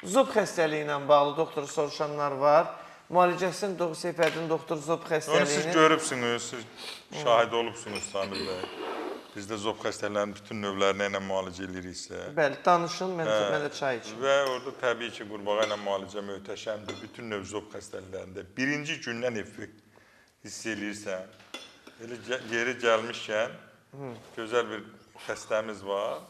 Zob xəstəliyi ilə bağlı doktoru soruşanlar var. Müalicəsinin Seyfəddin doktor zob Onu siz xəstəliyini... görübsünüz, siz şahid olubsunuz Samir bəy. Bizdə zob xəstələrinin bütün növlərini ilə müalicə ediriksə. Bəli, danışın, mən də çay içim. Və orada təbii ki, qurbağa ilə müalicə möhtəşəmdir. Bütün növ zob xəstəliklərində birinci gündən effekt hiss edirsən. Elə yeri gəlmişkən, gözəl bir xəstəmiz var.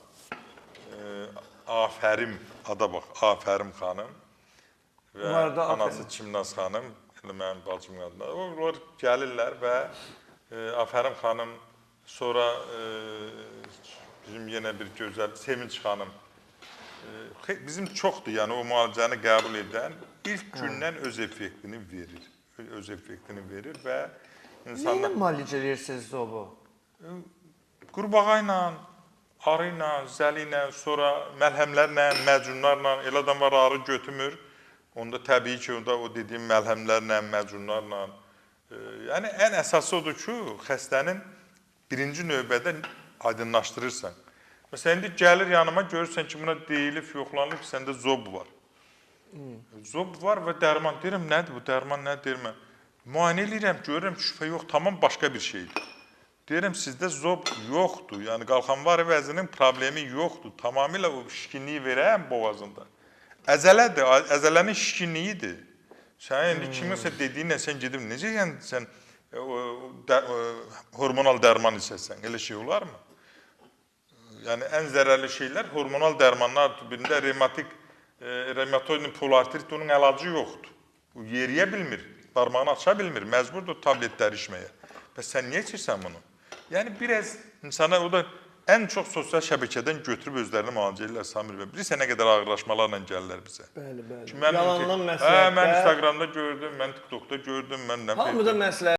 Afərim, ada bax, Afərim xanım və anası Çimnaz xanım, elə mənim bacım qadınlar. Onlar gəlirlər və Afərim xanım, sonra bizim yenə bir gözəl Sevinç xanım, bizim çoxdur, yəni o müalicəni qəbul edən ilk gündən öz effektini verir. Öz effektini verir və insanlar... Nə ilə müalicə edirsiniz zobu? Qurbağa ilə, arı ilə, zəli ilə, sonra məlhəmlərlə, məcunlarla, elə adam var, arı götürmür. Onda təbii ki, o dediyim məlhəmlərlə, məcunlarla. Yəni, ən əsası odur ki, xəstənin birinci növbədə aydınlaşdırırsan. Məsələn, indi gəlir yanıma, görürsən ki, buna deyilib, yoxlanılıb, səndə zob var. Zob var və dərman. Deyirəm, nədir bu dərman, nə deyirəm? Müayinə edirəm, görürəm ki, şübhə yox, tamam başqa bir şeydir. Deyirəm, sizdə zob yoxdur, yəni qalxanvari vəzinin problemi yoxdur. Tamamilə o şişkinliyi verəm boğazında. Əzələdir, əzələnin şişkinliyidir. Sən indi kiminsə dediyinlə sən gedib, necə yəni sən hormonal dərman içəsən, elə şey olar mı? Yəni, ən zərərli şeylər hormonal dərmanlar, birində revmatoidin polartrit, onun əlacı yoxdur. O yeriyə bilmir, barmağını aça bilmir, məcburdur tabletləri içməyə. Və sən niyə içirsən bunu? Yəni, biraz insana o da ən çox sosial şəbəkədən götürüb özlərini müalicə edirlər Samir bəy. Bilirsən nə qədər ağırlaşmalarla gəlirlər bizə. Bəli, bəli. Yalandan məsləhətdə. Mən Instagramda gördüm, mən TikTokda gördüm, mən... Hamıda məsləhət.